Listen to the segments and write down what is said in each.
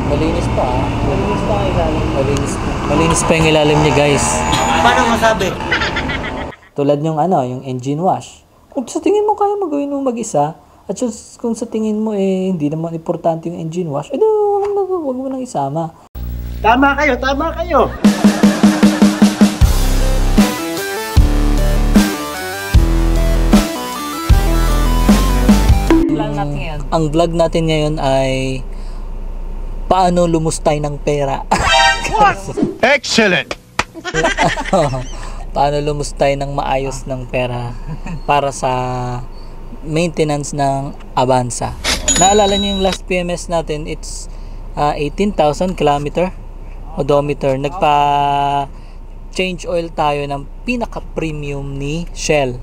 Malinis pa ah. Malinis pa ang ilalim. Malinis pa yung ilalim niya guys. Paano masabi? Tulad yung yung engine wash. Kung sa tingin mo kaya magawin mo mag-isa, at kung sa tingin mo hindi naman importante yung engine wash, wag mo nang isama. Tama kayo. Ang vlog natin ngayon ay paano lumustay ng pera. Excellent! Paano lumustay ng maayos ng pera para sa maintenance ng Avanza. Naalala niyo yung last PMS natin, it's 18,000 kilometer odometer. Nagpa change oil tayo ng pinaka premium ni Shell.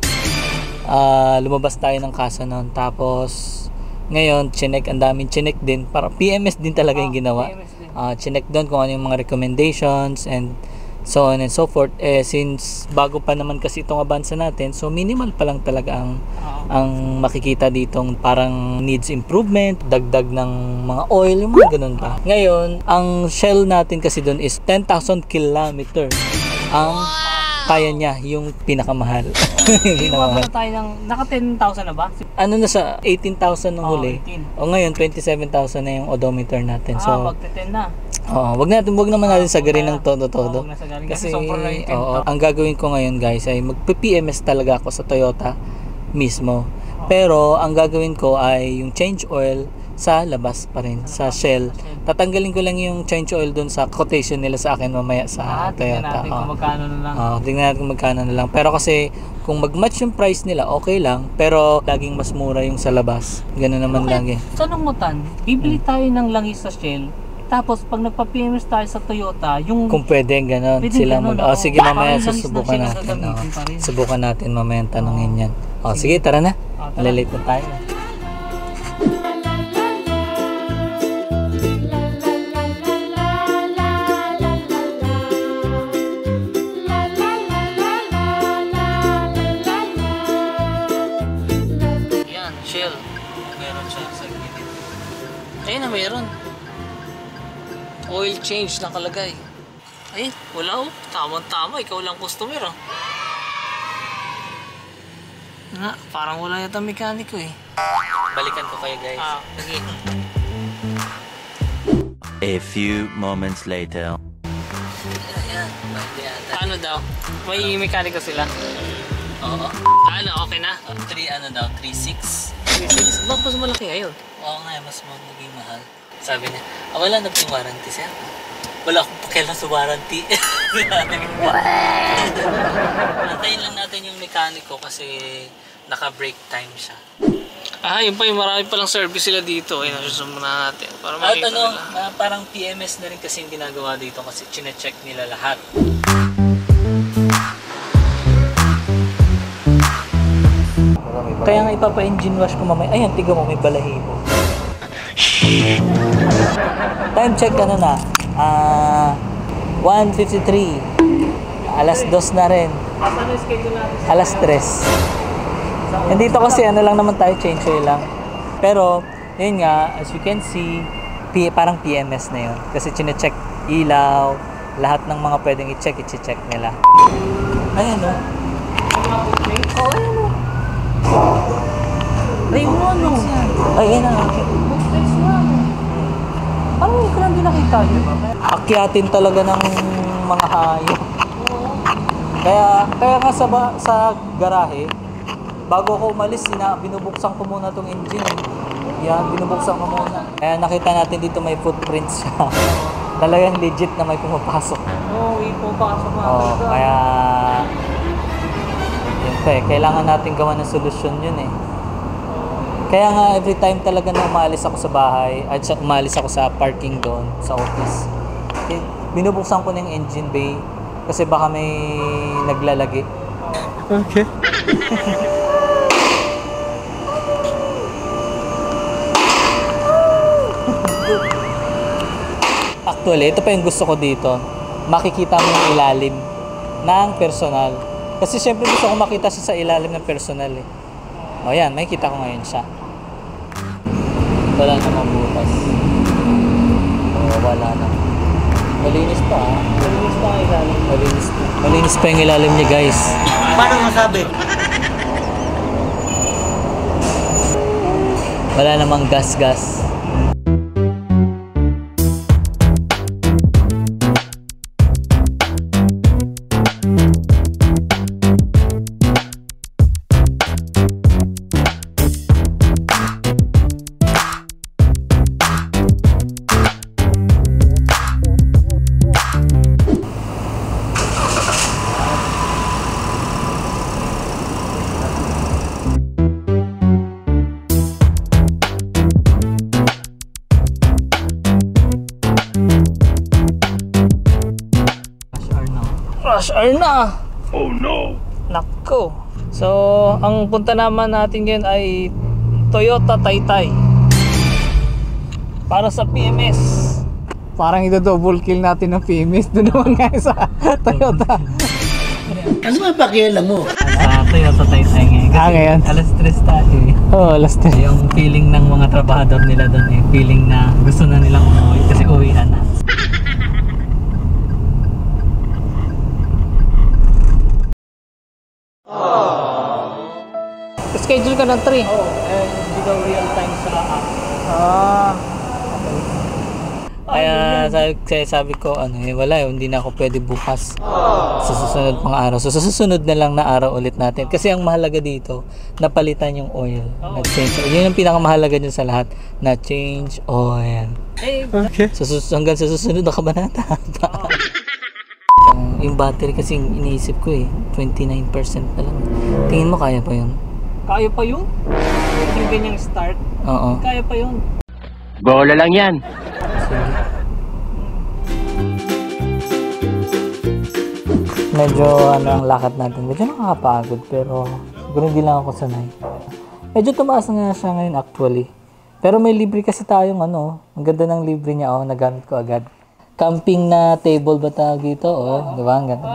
Lumabas tayo ng kasa noon. Tapos ngayon ang daming chinek din, para PMS din talaga yung ginawa. Chinek doon kung ano yung mga recommendations and so on and so forth. Since bago pa naman kasi itong Avanza natin, so minimal pa lang talaga ang makikita ditong parang needs improvement, dagdag ng mga oil, yung mga ganun pa. Ngayon, ang Shell natin kasi doon is 10,000 kilometer ang kaya niya, yung pinakamahal. Iwabala tayo ng, naka 10,000 na ba? Ano na sa 18,000 nung huli? 18. O ngayon 27,000 na yung odometer natin. So magte-10 na. wag naman natin sagarin ng todo-todo. Wag na sagarin Kasi sobrang ang gagawin ko ngayon guys ay magpi-PMS talaga ako sa Toyota mismo. Pero ang gagawin ko ay yung change oil sa labas pa rin, sa Shell. Tatanggalin ko lang yung change oil dun sa quotation nila sa akin mamaya sa Toyota. Tingnan natin kung magkano na lang. Tingnan natin kung magkano na lang. Pero kasi kung mag-match yung price nila, okay lang. Pero laging mas mura yung sa labas. Ganun naman lagi. Tanong mo tan, bibili tayo ng langis sa Shell. Tapos pag nagpa-PMS tayo sa Toyota, yung Kung pwede ganun sila sige mamaya susubukan natin. Subukan natin mamaya tanongin yan. Sige, tara na. Malilate na tayo. Shell, meron siya sa gilid. Ayun na, meron. Oil change nakalagay. Ay, wala oh. Tama-tama, ikaw lang customer oh. Parang wala yata mekaniko eh. Balikan ko kayo guys. Sige. A few moments later. Ayan, Paano daw? May mekaniko sila? Oo. Okay na? 3.6. 36? Bakit mas malaki ngayon? Oo nga, mas magiging mahal. Sabi niya, wala naging warranty sir. Wala akong pakialam sa warranty. Antayin lang natin yung mekaniko kasi naka-break time siya. Yun pa yung marami palang service sila dito. Ayun, nasusunod na natin. Para At makita nila. parang PMS na rin kasi yung ginagawa dito kasi chine-check nila lahat. Kaya nga ipapa-engine wash ko mamaya. Ayan, tiga mo, may balahibo. Time check na. 1:53. Alas 2 na rin. Asan yung schedule natin? Alas 3. Nandito kasi lang naman tayo, change oil lang. Pero, yun nga, as you can see, parang PMS na yun. Kasi chine-check ilaw, lahat ng mga pwedeng i-check nila. Ayan o. Ayan o. Raymond, Ay, na. Parang hindi ko lang din nakita yun. Akyatin talaga ng mga hayop. Kaya nga sa garahe, bago ako umalis, binubuksan ko muna tong engine. Yan, binubuksan ko muna. Kaya nakita natin dito may footprints siya. Talagang legit na may pumapasok. Pumapasok na. Kaya kailangan natin gawa ng solusyon yun eh. Kaya nga every time talaga na umalis ako sa bahay at umalis ako sa parking doon sa office, binubuksan ko na yung engine bay kasi baka may naglalagi. Okay. Actually, ito pa yung gusto ko dito. Makikita mo yung ilalim ng personal. Kasi syempre gusto ko makita siya sa ilalim ng personal eh. O yan, makikita ko ngayon siya. Wala namang butas. malinis pa yung ilalim niya, guys. Paano masabi? Wala namang gas-gas. Rush hour na! Oh no! Nako! So, ang punta naman natin ngayon ay Toyota Taytay para sa PMS. Parang ito-double kill natin ng PMS. Doon naman nga sa Toyota. Ano ba pakialam mo? Sa Toyota Taytay ngayon. ngayon. Alas 3 tayo eh. Oo, last time. Yung feeling ng mga trabahador nila doon eh. Feeling na gusto na nilang umuwi kasi uwian na. Schedule ka ng 3? Oo, hindi daw real time sa app. Kaya sabi ko, wala hindi na ako pwede bukas sa susunod pang araw. So sa susunod na lang na araw ulit natin. Kasi ang mahalaga dito, napalitan yung oil. Na-change oil. Yun ang pinakamahalaga dyan sa lahat. Na-change oil. Okay. Hanggang sa susunod na kabanata. Yung battery kasi iniisip ko 29% na lang. Tingin mo kaya pa yun? Kaya pa yun? Yung ganyang start? Oo. Kaya pa yun. Bola lang yan. Medyo ang lakad natin. Medyo nakakapagod pero siguro hindi lang ako sanay. Medyo tumaas na siya ngayon actually. Pero may libre kasi tayong ang ganda ng libre niya nagamit ko agad. Camping na table ba tawag dito? Di ba? Ang ganda.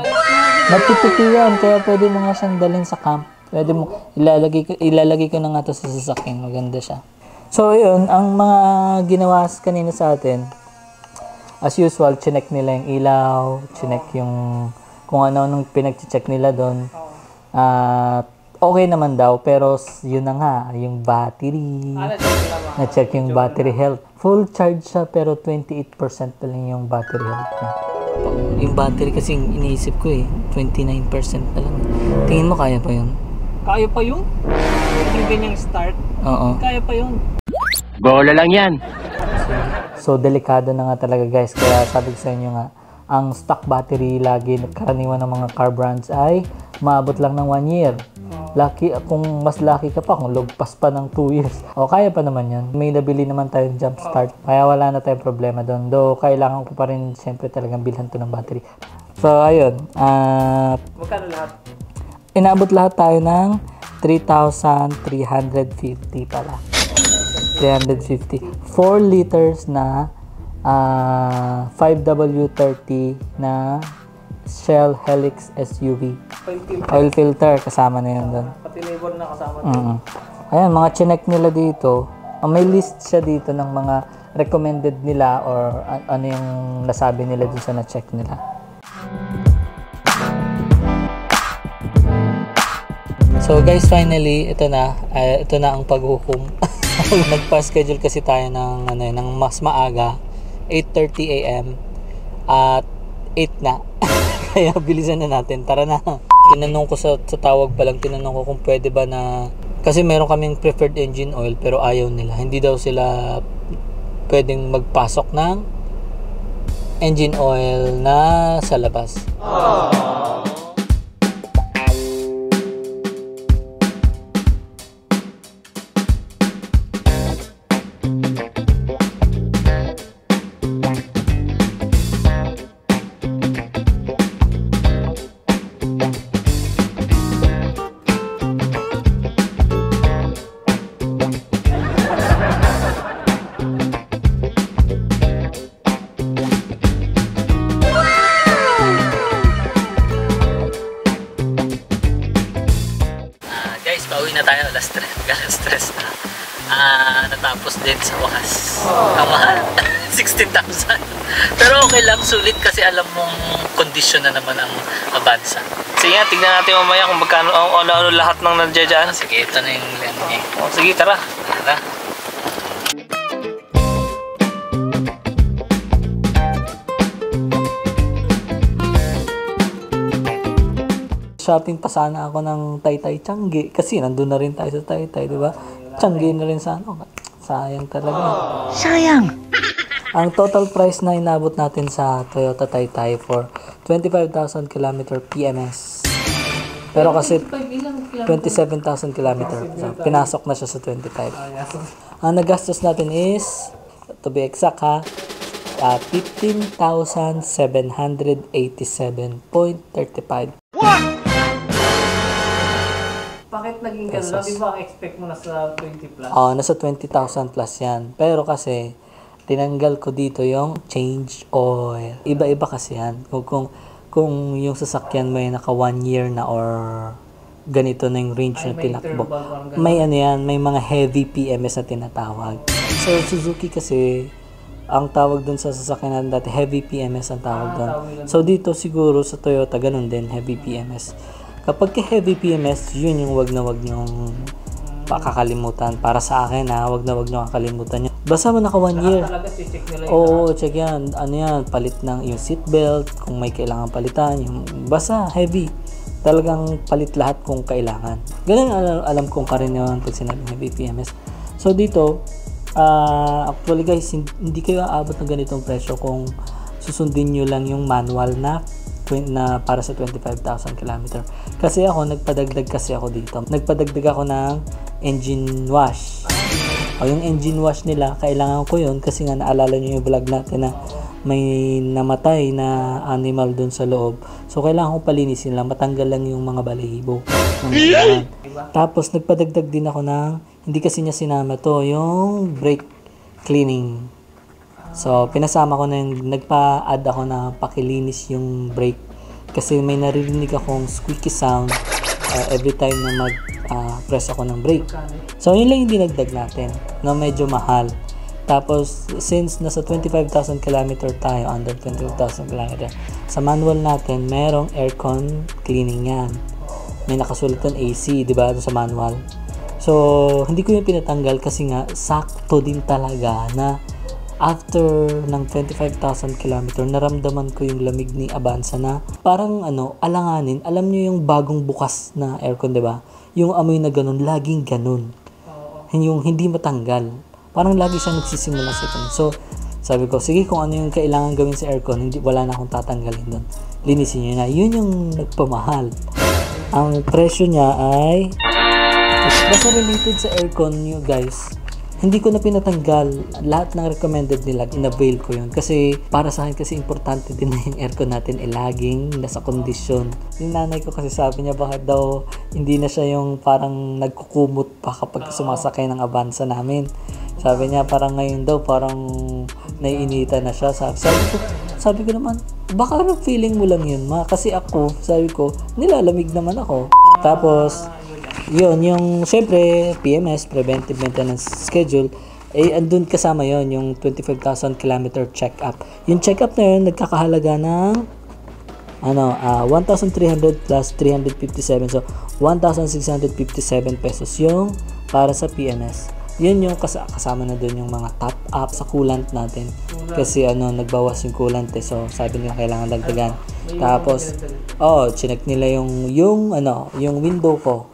Matipiki yan kaya pwede mo nga siyang dalhin sa camp. Pwede mo ilalagay ko na nga to sa sasakyan. Maganda siya. So yun, ang mga ginawa kanina sa atin, as usual, chinek nila yung ilaw, chinek yung kung ano-anong pinag-check nila doon. Okay naman daw, pero yun na nga, yung battery. Na-check yung battery health. Full charge siya, pero 28% pa lang yung battery health niya. Yung battery kasi iniisip ko 29% pa lang. Tingin mo kaya pa yun? Kaya pa yun? Yung ganyang start? Oo. Kaya pa yun. Bola lang yan. So, delikado na nga talaga guys. Kaya sabi ko sa inyo nga, ang stock battery lagi, karaniwan ng mga car brands ay maabot lang ng 1 year. Lucky, kung mas lucky ka pa, kung lugpas pa ng 2 years. O, kaya pa naman yan. May nabili naman tayong jump start. Kaya wala na tayong problema doon. Though, kailangan ko pa rin siyempre talagang bilhan to ng battery. So, ayun. Magkano lahat? Inabot lahat tayo ng 3,350 pala. 350. 4 liters na 5W30 na Shell Helix SUV. Oil filter kasama na yun doon. Pati labor na kasama. Ayan, mga chinek nila dito. May list siya dito ng mga recommended nila or ano yung nasabi nila dun sa na-check nila. So guys, finally, ito na ang paghukom. Nagpa-schedule kasi tayo ng mas maaga, 8:30 AM at 8 na. Kaya bilisan na natin. Tara na. Tinanong ko sa tawag pa lang, tinanong ko kung pwede ba na, kasi meron kaming preferred engine oil pero ayaw nila. Hindi daw sila pwedeng magpasok ng engine oil na sa labas. Pauwi na tayo, alas 3 na. natapos din sa wakas. Ang mahal, 16,000. Pero okay lang, sulit kasi alam mong kondisyon na naman ang Avanza. Sige nga, tignan natin mamaya kung magkano ano lahat ng nandiyan dyan. Sige, ito na yung lang niya. Sige, tara. Tara. Shopping pa sana ako ng Taytay Changi kasi nandun na rin tayo sa Taytay, di ba? Changi na rin sana. Sayang talaga. Sayang! Ang total price na inabot natin sa Toyota Taytay for 25,000 km PMS. Pero kasi 27,000 km. So, pinasok na siya sa 25. Ang nagastos natin is, to be exact ha, 15,787.35. Bakit naging Pesos. gano'n? Di ba ang expect mo na sa 20 plus? Nasa 20,000 plus yan. Pero kasi, tinanggal ko dito yung change oil. Iba-iba kasi yan. Kung yung sasakyan mo ay naka 1 year na or ganito na yung range na tinakbo. May ano yan, may mga heavy PMS na tinatawag. So, Suzuki kasi, ang tawag dun sa sasakyan natin dati, heavy PMS ang tawag dun. So, dito siguro sa Toyota, ganun din, heavy PMS. Kapag heavy PMS, yun yung wag na wag nyong kakalimutan. Para sa akin wag na wag nyo kakalimutan yun. Basta mo naka 1 year. Talaga check nila yun. Oo, check yan. Ano yan, palit ng yung seatbelt, kung may kailangan palitan, yung basta heavy. Talagang palit lahat kung kailangan. Ganun alam kong karaniwan pag sinabing heavy PMS. So dito, actually guys, hindi kayo aabot ng ganitong presyo kung susundin nyo lang yung manual na para sa 25,000 km. Kasi ako, nagpadagdag dito. Nagpadagdag ako ng engine wash. Yung engine wash nila, kailangan ko yun kasi nga naalala nyo yung vlog natin na may namatay na animal dun sa loob. So, kailangan ko palinisin lang, matanggal lang yung mga balahibo. Tapos, nagpadagdag din ako ng, hindi kasi niya sinama to, yung brake cleaning. So, pinasama ko na yung, nagpa-add ako na pakilinis yung brake. Kasi may naririnig akong squeaky sound every time na mag-press ako ng brake. So, yun lang yung dinagdag natin, na medyo mahal. Tapos, since nasa 25,000 km tayo, under 25,000 km, sa manual natin, merong aircon cleaning yan. May nakasulat ng AC, di ba, sa manual. So, hindi ko yung pinatanggal kasi nga, sakto din talaga na after ng 25,000 km, naramdaman ko yung lamig ni Avanza na parang alanganin. Alam nyo yung bagong bukas na aircon, di ba? Yung amoy na ganun, laging ganun. Yung hindi matanggal. Parang lagi siyang nagsisimula sa ito. So, sabi ko, sige kung ano yung kailangan gawin sa aircon, wala na akong tatanggalin doon. Linisin nyo na. Yun yung nagpamahal. Ang presyo niya ay, basta related sa aircon nyo guys, hindi ko na pinatanggal. Lahat ng recommended nila, in-avail ko yun. Kasi para sa akin kasi importante din na yung aircon natin laging nasa kondisyon. Yung nanay ko kasi sabi niya bakit daw hindi na siya yung parang nagkukumot pa kapag sumasakay ng Avanza namin. Sabi niya parang ngayon daw parang naiinita na siya. Sabi ko naman, baka feeling mo lang yun ma. Kasi ako, sabi ko, nilalamig naman ako. Tapos, yun, yung syempre PMS, Preventive Maintenance Schedule, andun kasama yon yung 25,000 km check-up. Yung check-up na yun, nagkakahalaga ng 1,300 plus 357. So, 1,657 pesos yung para sa PMS. Yun yung kasama na dun yung mga top up sa coolant natin. Kasi nagbawas yung coolant So, sabi nila kailangan dagdagan. Tapos, chinek nila yung window ko.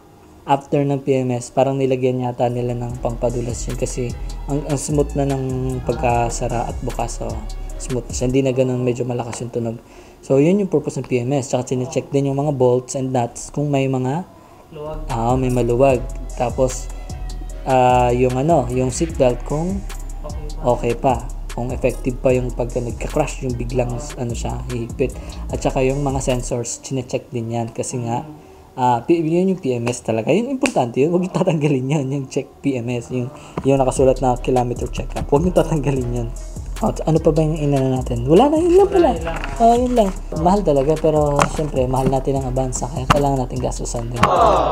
After ng PMS, parang nilagyan yata nila ng pangpadulas yun kasi ang smooth na ng pagkasara at bukas. So, smooth na siya. Hindi na ganun, medyo malakas yung tunog. So, yun yung purpose ng PMS. Tsaka sinecheck din yung mga bolts and nuts kung may mga may maluwag. Tapos, yung seatbelt kung okay pa. Kung effective pa yung pagka nagka-crash, yung biglang hihigpit. At saka yung mga sensors, sinecheck din yan kasi nga, yun yung PMS talaga. Yun, importante yun. Huwag yung tatanggalin yun. Yung check PMS. Yung nakasulat na kilometer check-up. Huwag yung tatanggalin yun. Ano pa ba yung inana natin? Wala na. Yun lang pala. Yun lang. Mahal talaga. Pero, syempre, mahal natin ang Avanza. Kaya kailangan natin gastusan din.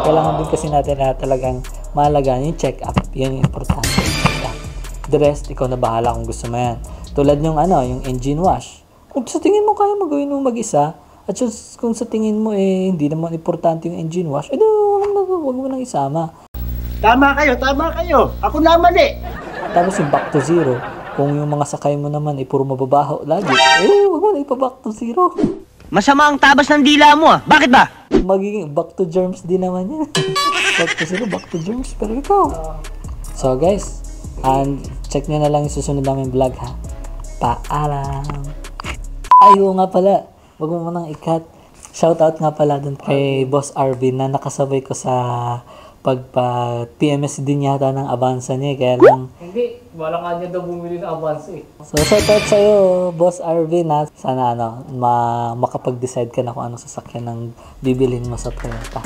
Kailangan din kasi natin na talagang mahalaga yung check-up. Yun yung importante. The rest, ikaw na bahala kung gusto mo yan. Tulad yung yung engine wash. Kung sa tingin mo kaya magawin mo mag-isa, at kung sa tingin mo hindi naman importante yung engine wash, wag mo nang isama. Tama kayo. Ako na mali. Tapos yung back to zero, kung yung mga sakay mo naman puro mababaho lagi, wag mo na ipa-back to zero. Masama ang tabas ng dila mo ah. Bakit ba? Magiging back to germs din naman yan. Back to zero, back to germs, pero ikaw. So guys, and check nyo na lang yung susunod namin vlog ha. Paalam. Ayaw nga pala, wag mo nang ikat. Shoutout nga pala dun kay Boss Arvin na nakasabay ko sa PMS din yata ng Avanza niya, kaya lang Hindi, wala nga niya daw bumili ng Avanza eh. so shoutout sa'yo Boss Arvin ha. Sana makapag-decide ka na kung anong sasakyan ng bibilhin mo sa Toyota.